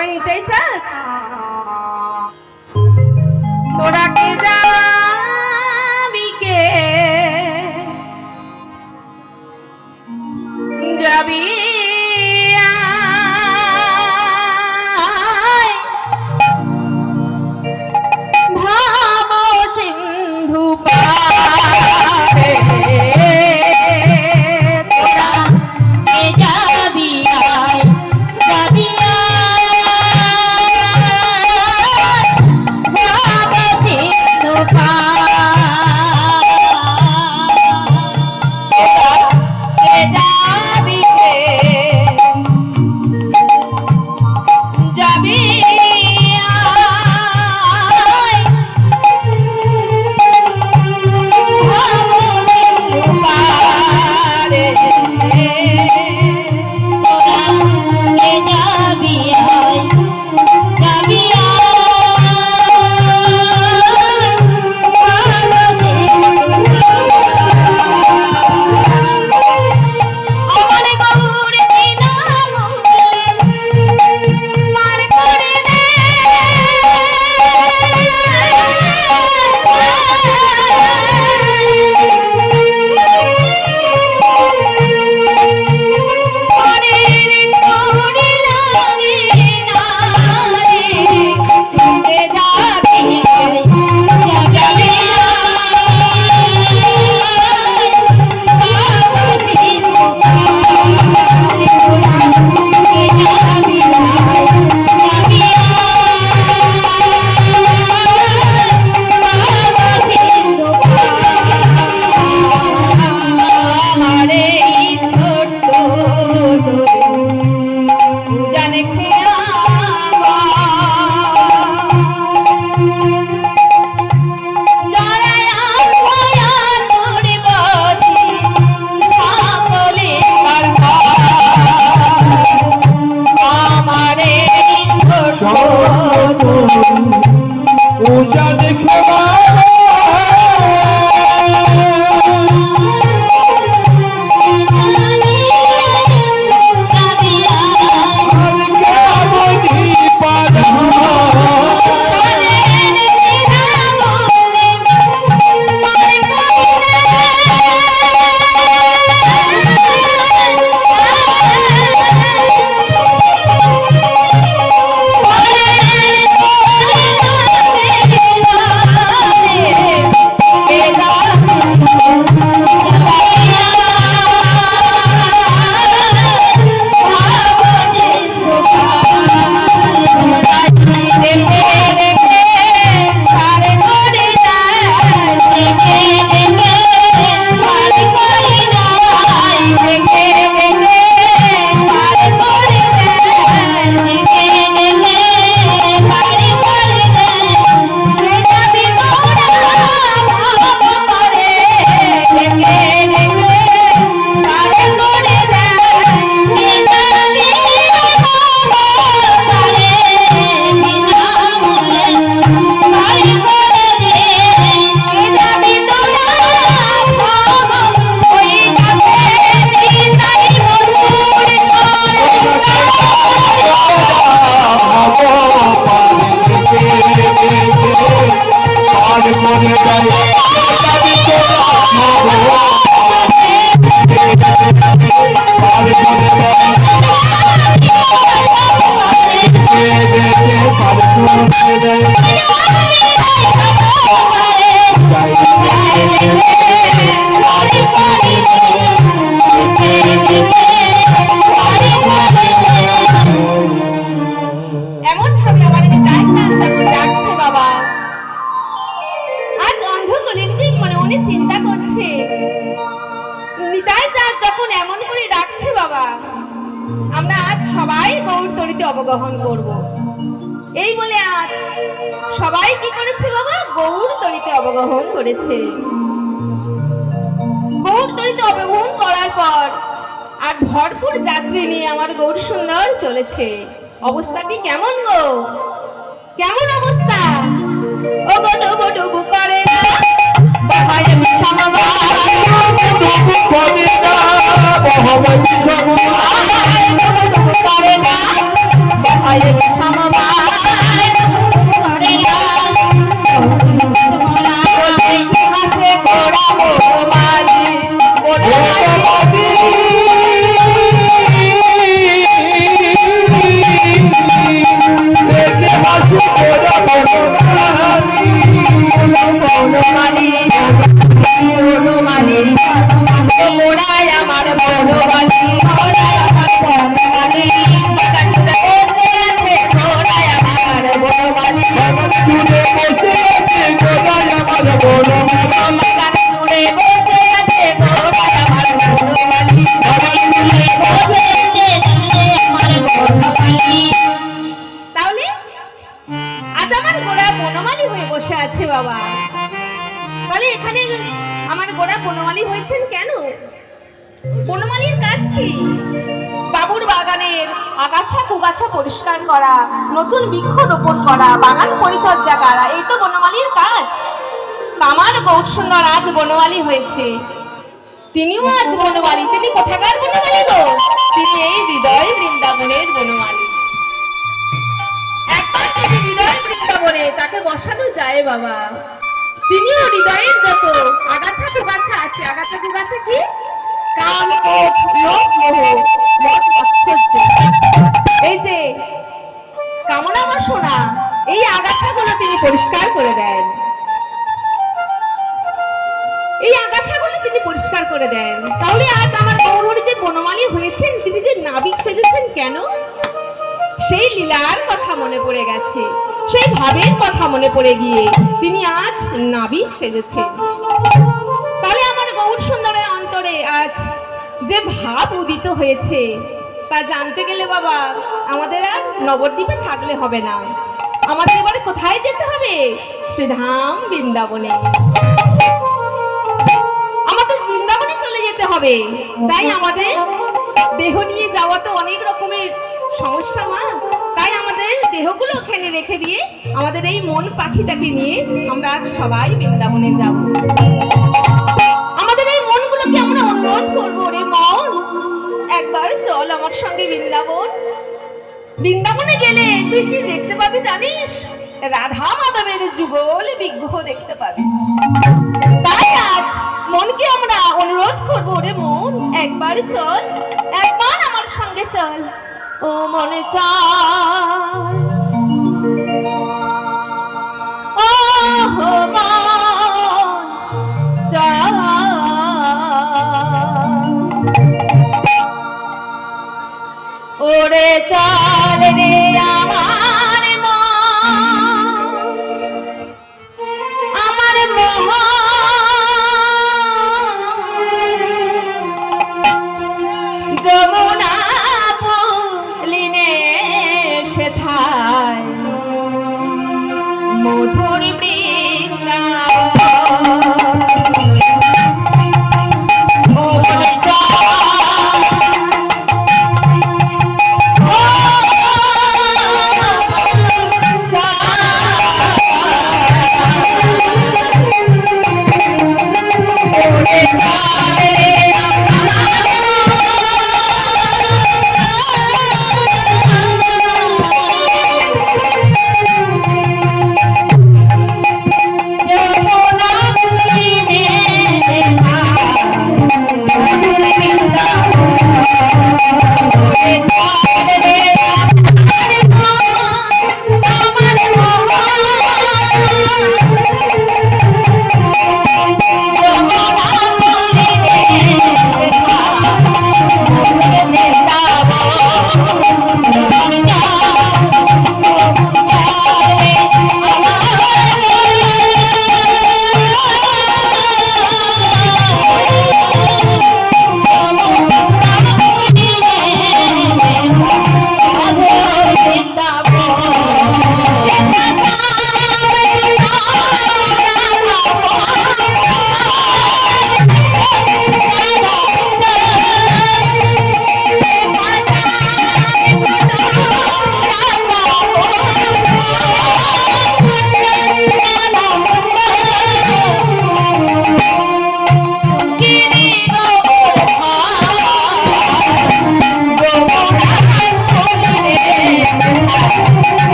আমায় নিতেই চাস? তোরা কে যাবি, কে যাবি ভাব সিন্ধু পারে, তোরা কে যাবি যাবি ভাব সিন্ধু পারে, কে যাবি যাবি অবগাহন করব। এই বলে আজ সবাই কি করেছে বাবা? গৌর তরিতে অবগাহন করেছে। গৌর তরিতে অবগাহন করার পর আর ভরপুর যাত্রী নিয়ে আমার গৌর সুন্দর চলেছে। অবস্থাটি কেমন গো? কেমন অবস্থা? ও গো ডুবু ডুবু করে না বাহায় মিশামা ডুবু করে না বাহায় মিশামা করে না বাহায় মিশামা বনমালী হয়ে বসে আছে বাবা। তাহলে এখানে আমার গোড়া বনমালী হয়েছেন কেন? বনমালীর কাজ কি? বাবুর বাগানের আগাছা কুগাছা পরিষ্কার করা, নতুন বৃক্ষ রোপণ করা, বাগান পরিচর্যা করা, এই তো বনমালীর কাজ। আমার গৌর সুন্দর আজ বনমালী হয়েছে, তিনিও আজ বনমালী। তিনি কোথাকার বনমালী গো? তিনি এই হৃদয় বৃন্দাবনের বনমালী। একবার যদি হৃদয় বৃন্দাবনে তাকে বসানো যায় বাবা, তিনিও হৃদয়ের যত আগাছা কুগাছা আছে, আগাছা কুগাছা কি? কাম, ক্রোধ, লোভ, মোহ, মদ, মাৎসর্য, এই যে কামনা বাসনা, এই আগাছাগুলো তিনি পরিষ্কার করে দেন। এই আগাছাগুলো তিনি পরিষ্কার করে দেন। তাহলে আজ আমার গৌরহরি যে বনমালী হয়েছেন, তিনি যে নাবিক সেজেছেন কেন? সেই লীলার কথা মনে পড়ে গেছে, সেই ভাবের কথা মনে পড়ে গিয়ে তিনি আজ নাবিক সেজেছেন। তাহলে আমার গৌর সুন্দরের অন্তরে আজ যে ভাব উদিত হয়েছে তা জানতে গেলে বাবা আমাদের আর নবদ্বীপে থাকলে হবে না, আমাদের এবারে কোথায় যেতে হবে? শ্রীধাম বৃন্দাবনে। আমাদের বৃন্দাবনে চলে যেতে হবে। তাই আমাদের দেহ নিয়ে যাওয়া তো অনেক রকমের সমস্যা মা, তাই আমাদের দেহগুলো ওখানে রেখে দিয়ে আমাদের এই মন পাখিটাকে নিয়ে আমরা আজ সবাই বৃন্দাবনে যাব। আমাদের এই মনগুলোকে আমরা অনুরোধ করবো, রে মন একবার চল আমার সঙ্গে বৃন্দাবন। বৃন্দাবনে গেলে তুই কি দেখতে পাবি জানিস? রাধা মাধবের যুগল বিগ্রহ দেখতে পাবি। তাই আজ মনকে আমরা অনুরোধ করবো, রে মন একবার চল, একবার আমার সঙ্গে চল। ও মনে চায়, ও মন চায়, ওরে চল রে আমার মন, আমার মন যমুনা পুলিনে সেথায় মধুর বৃন্দাবন। ও মনে চায়, ও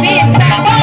বৃন্দাবন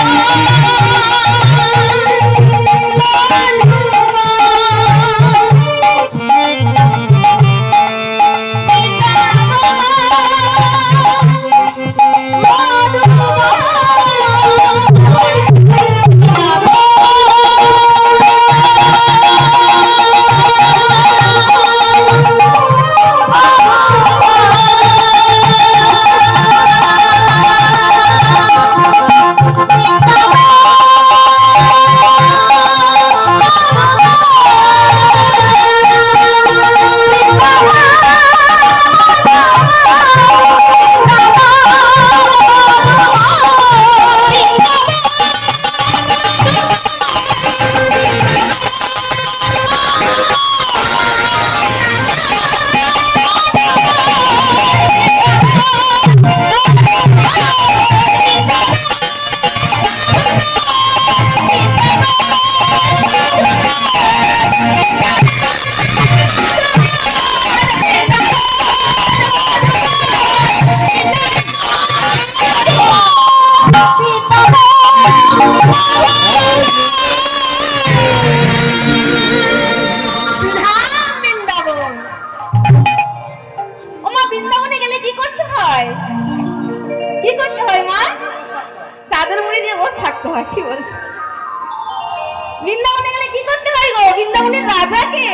করতে হয়, কি বলছো? বৃন্দাবনে গেলে কি করতে হয় গো? বৃন্দাবনের রাজাকে,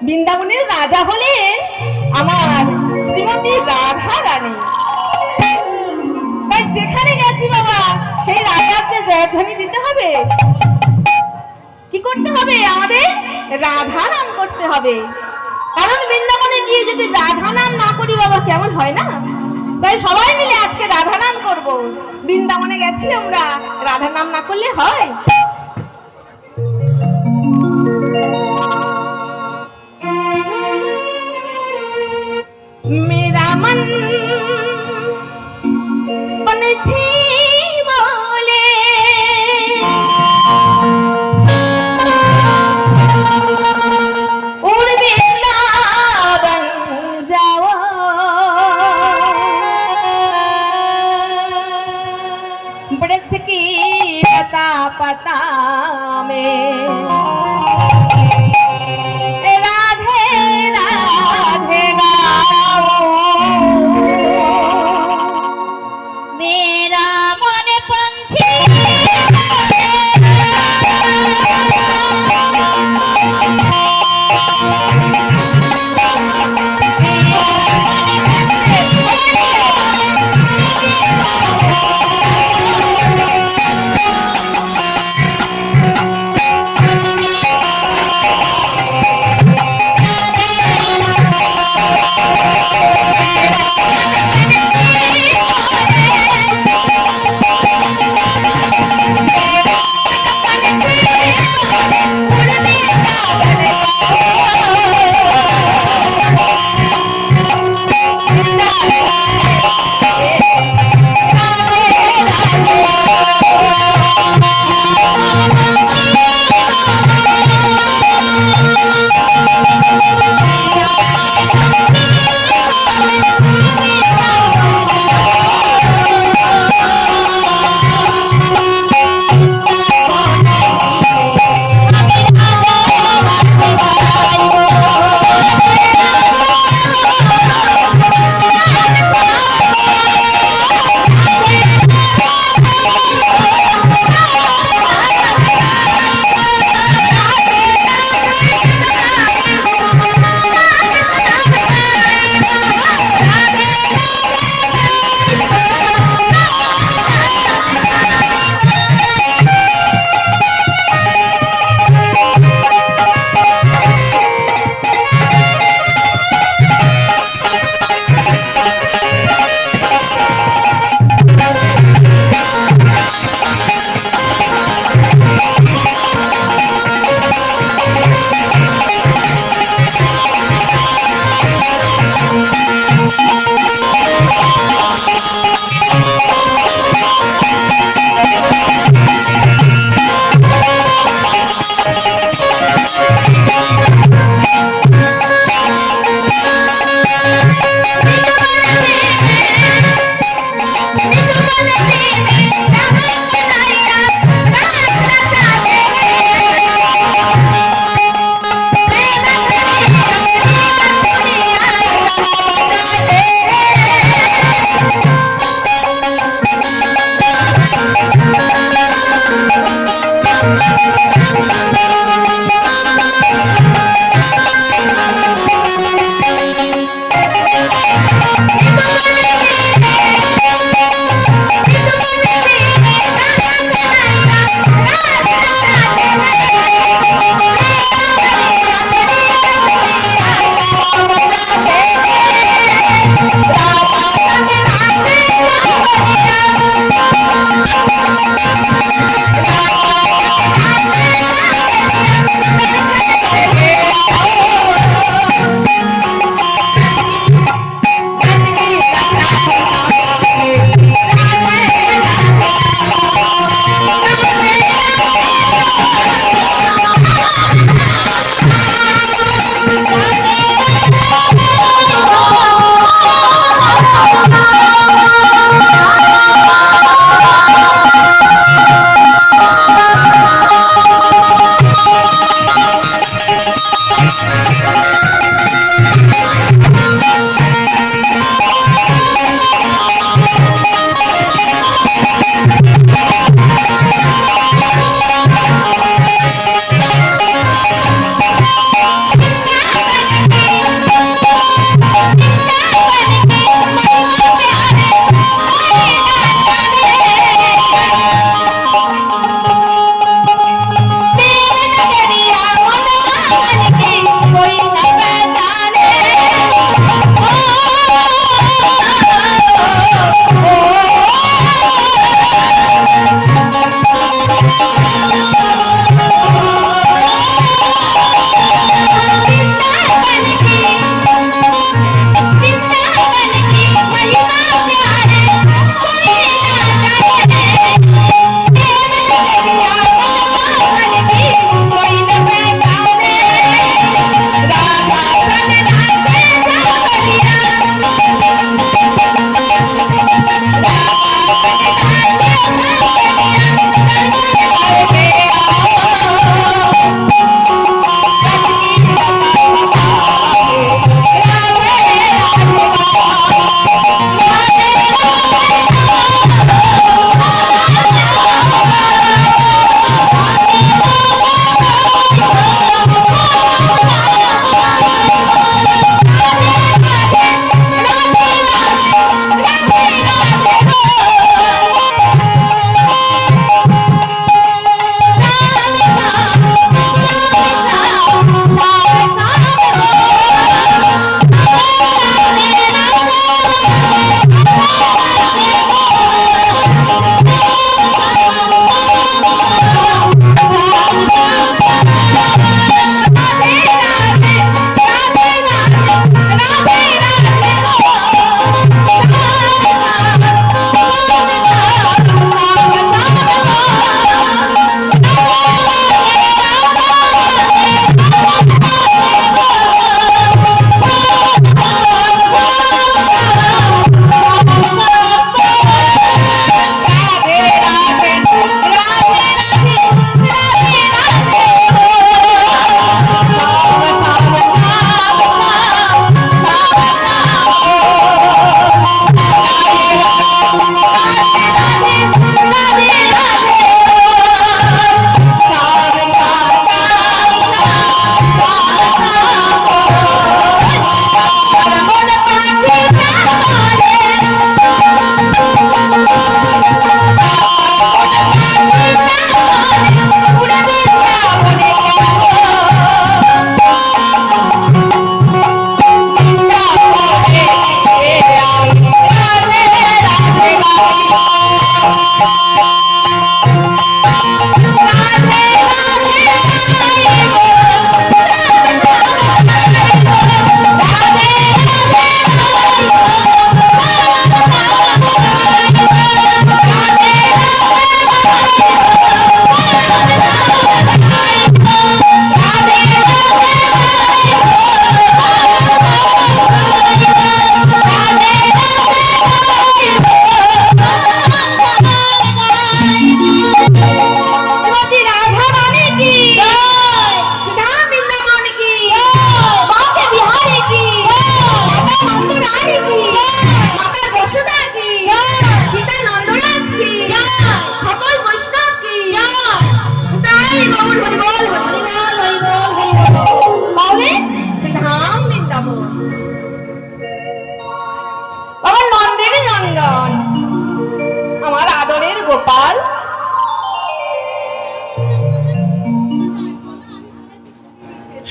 বৃন্দাবনের রাজা হলে আমার শ্রীমতী রাধা রানী। তাই যেখানে গেছি বাবা সেই রাজার যে জয়ধ্বনি দিতে হবে, কি করতে হবে? আমাদের রাধা নাম করতে হবে। কারণ বৃন্দাবনে গিয়ে যদি রাধা নাম না করি বাবা কেমন হয় না? তাই সবাই মিলে আজকে রাধা নাম করবো। বৃন্দাবনে গেছি আমরা, রাধা নাম না করলে হয়? मेरा मन बनेছে বলে उड़ वृंदावन जाओ वृक्ष की लता पता में राधे राधे मेरा मन पंछी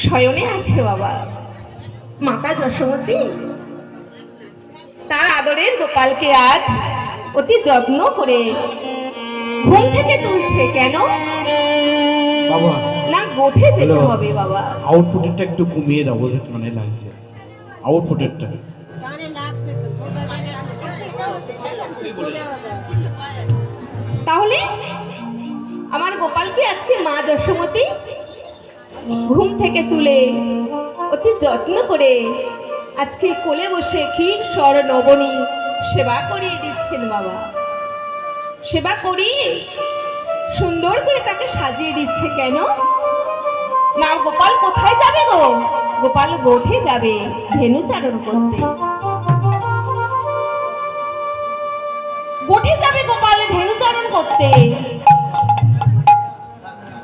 শয়নে আছে বাবা। মাতা যশোমতী তার আদরের গোপালকে আজ অতি যত্ন করে ঘুম থেকে তুলছে। কেন বাবা না, গোঠে যেতে হবে বাবা। আউটপুটটা একটু কমিয়ে দাও, বলে মানে লাগছে আউটপুটটা। তাহলে আমার গোপালকে আজকে মা যশোমতী ঘুম থেকে তুলে অতি যত্ন করে আজকে কোলে বসে ক্ষীর স্বর নবনী সেবা করিয়ে দিচ্ছেন বাবা। সেবা করিয়ে সুন্দর করে তাকে সাজিয়ে দিচ্ছে। কেন না, গোপাল কোথায় যাবে গো? গোপাল গোঠে যাবে ধেনুচারণ করতে। গোঠে যাবে গোপাল ধেনুচারণ করতে।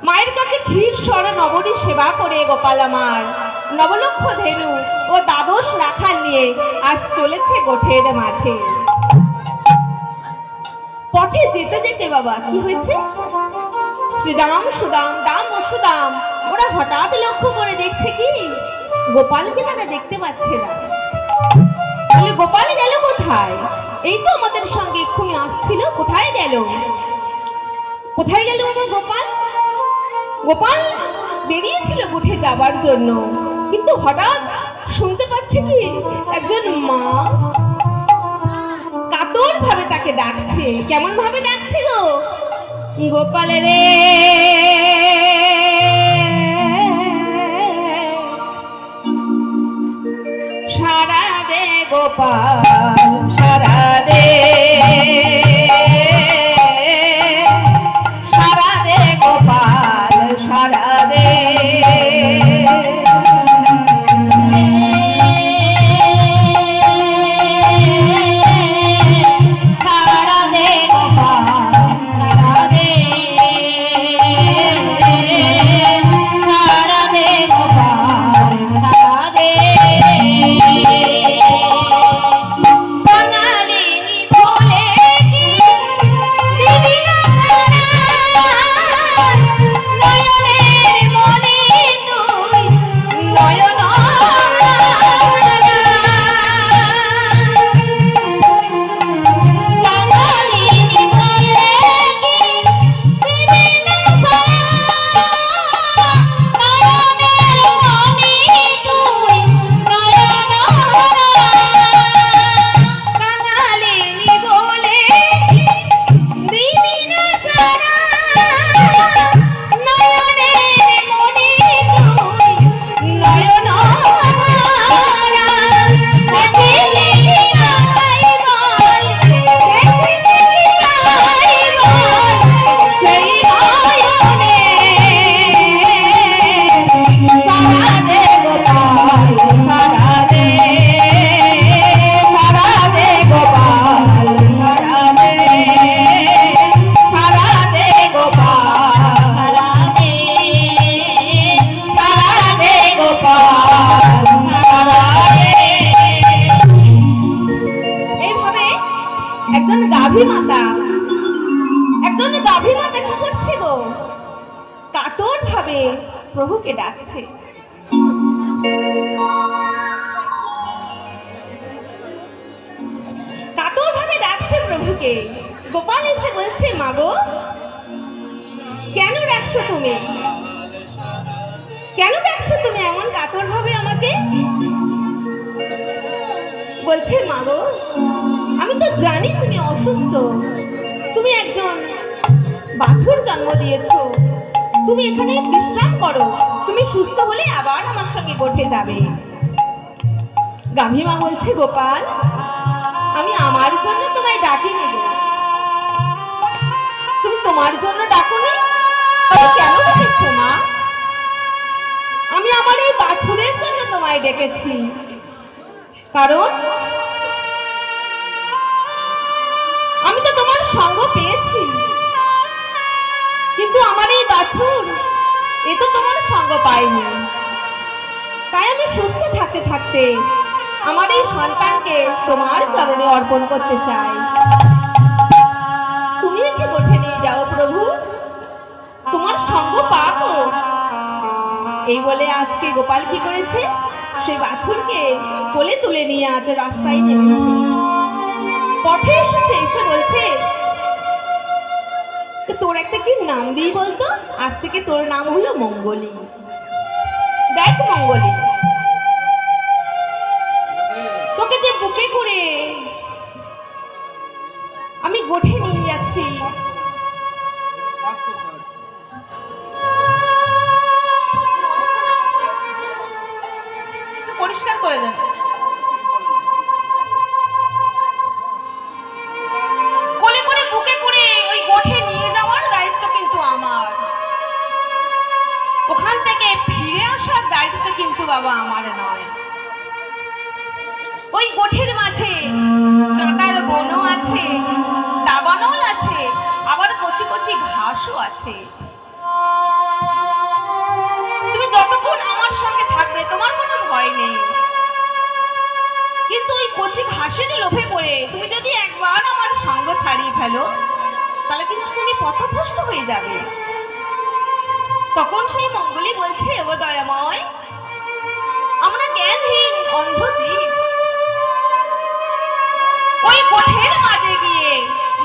মায়ের কাছে ক্ষীর স্বর নবনী সেবা করে গোপাল আমার নবলক্ষ ধেনু ও দ্বাদশ রাখাল নিয়ে আজ চলেছে গোঠের মাঝে। পথে যেতে যেতে বাবা কি হয়েছে, শ্রীদাম সুদাম দাম ও সুদাম ওরা হঠাৎ লক্ষ্য করে দেখছে কি গোপালকে তারা দেখতে পাচ্ছে না। তাহলে গোপাল গেল কোথায়? এই তো আমাদের সঙ্গে এক্ষুনি আসছিল, কোথায় গেল? কোথায় গেল আমার গোপাল? গোপাল বেরিয়েছিল গোঠে যাবার জন্য, কিন্তু হঠাৎ শুনতে পাচ্ছে কি একজন মা কাতর ভাবে তাকে ডাকছে। কেমন ভাবে ডাকছে গো? গোপাল রে সারা দে গোপাল সারা দে, সারা দে গোপাল সারা দে। প্রভুকে ডাকছে। কাতর ভাবে ডাকছে প্রভুকে। গোপাল এসে বলছে, মাগো কেন ডাকছো তুমি? কেন ডাকছো তুমি এমন কাতর ভাবে আমাকে? বলছে, মাগো আমি তো জানি তুমি অসুস্থ, তুমি একজন বাছুর জন্ম দিয়েছো, তুমি এখানে বিশ্রাম করো, তুমি সুস্থ হলে আবার আমার সঙ্গে গোঠে যাবে। গাভী মা বলছে, গোপাল আমি আমার জন্য তোমায় ডাকিনি গো, তুমি তোমার জন্য ডাকোনি, কেন ডেকেছো মা? আমি আমার এই বাছুরের জন্য তোমায় ডেকেছি, কারণ আমি তো তোমার সঙ্গ পেয়েছি, কিন্তু আমার এই বাছুর এ তো তোমার সঙ্গ পাইনি, তাই আমি সুস্থ থাকতে থাকতে আমার এই সন্তানকে তোমার চরণে অর্পণ করতে চাই। তুমি একে গোঠে নিয়ে যাও প্রভু, তোমার সঙ্গ পাবো এই বলে আজকে গোপাল কি করেছে, সেই বাছুরকে কোলে তুলে নিয়ে আজ রাস্তায় নেমেছে। পথে এসেছে, এসে বলছে, তোর একটা কি নাম দিই বলতো? আজ থেকে তোর নাম হলো মঙ্গলী। দেখ মঙ্গলী, তোকে যে বুকে করে আমি গোঠে নিয়ে যাচ্ছি, পরিষ্কার করে দেন। কোলে করে বুকে করে ওই গোঠে নিয়ে যাওয়ার দায়িত্ব কিন্তু আমার, ওখান থেকে ফিরে আসার দায়িত্ব কিন্তু বাবা আমার নয়। ওই গোঠের মাঝে কাঁটার বনও আছে, দাবানল আছে, আবার কচি কচি ঘাসও আছে। তুমি যতক্ষণ আমার সঙ্গে থাকবে তোমার কোনো ভয় নেই, কিন্তু ওই কচি ঘাসের লোভে পড়ে তুমি যদি একবার আমার সঙ্গ ছাড়িয়ে ফেলো তাহলে কিন্তু তুমি পথভ্রষ্ট হয়ে যাবে। তখন সেই মঙ্গলী বলছে, ও দয়াময়, আমরা জ্ঞানহীন অন্ধ জীব, ওই গোঠের মাঝে গিয়ে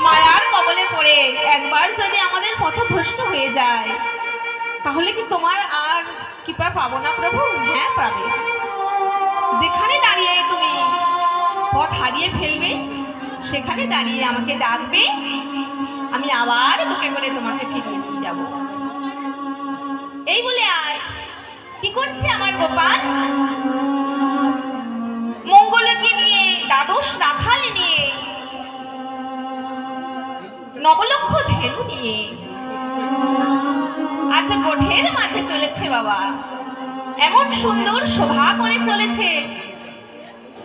মায়ার কবলে পড়ে একবার যদি আমাদের পথভ্রষ্ট হয়ে যায় তাহলে কি তোমার আর কৃপা পাবো না প্রভু? হ্যাঁ পাবে। যেখানে দাঁড়িয়ে তুমি পথ হারিয়ে ফেলবে সেখানে দাঁড়িয়ে আমাকে ডাকবে, আমি আবার বুকে করে তোমাকে ফিরিয়ে নিয়ে যাব। এই বলে আজ কি করছে আমার গোপাল, মঙ্গলকে নিয়ে, দ্বাদশ রাখাল নিয়ে, নবলক্ষ ধেনু নিয়ে আচ্ছা গোঠের মাঝে চলেছে বাবা। এমন সুন্দর শোভা করে চলেছে,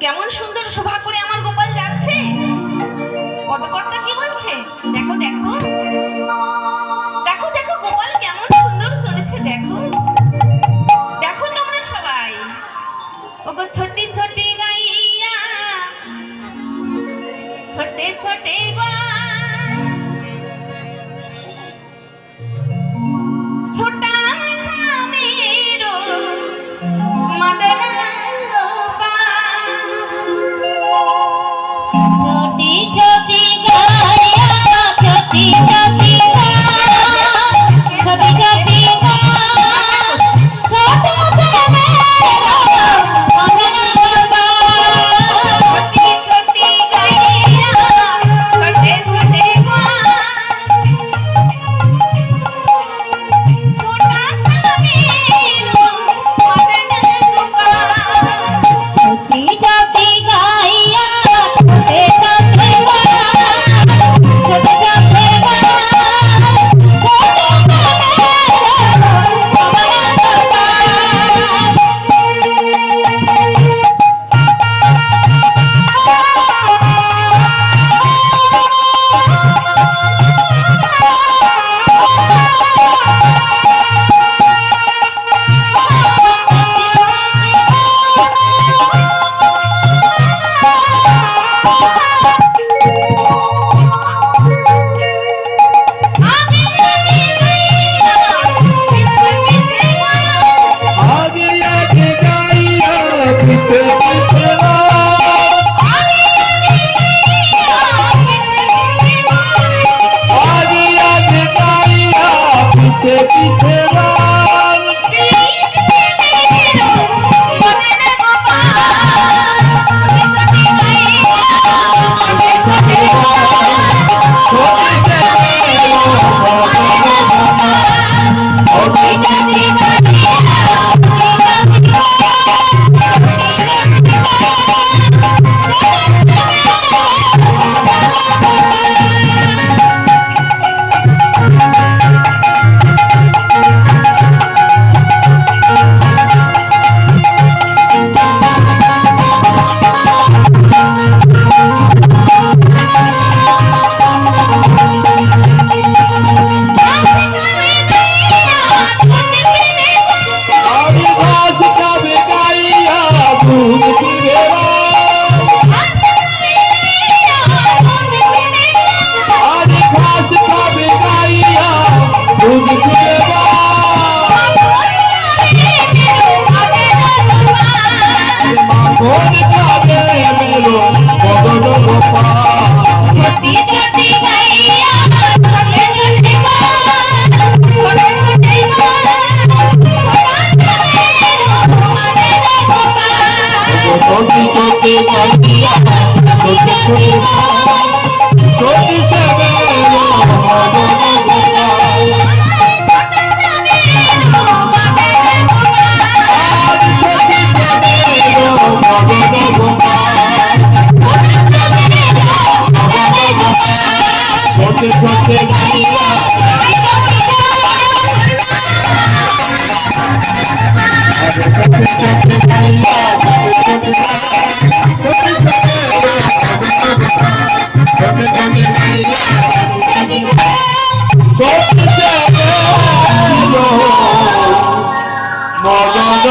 কেমন সুন্দর শোভা করে আমার গোপাল যাচ্ছে। পদকর্তা কি বলছে, দেখো দেখো দেখো দেখো গোপাল কেমন সুন্দর চলেছে, দেখো দেখো তোমরা সবাই। ওগো ছোটি ছোটি গাইয়া, ছোটে ছোটে ছোটা সামেরো মদন छोटी छोटी गाया, छोटी छोटी छोटी छोटी छोटा सा मेरा मदन गोपाल। छोटी छोटी गाइया, छोटे छोटे छोटा सा मेरा मदन गोपाल। छोटी छोटी गाइया, छोटे छोटे छोटे छोटे মদন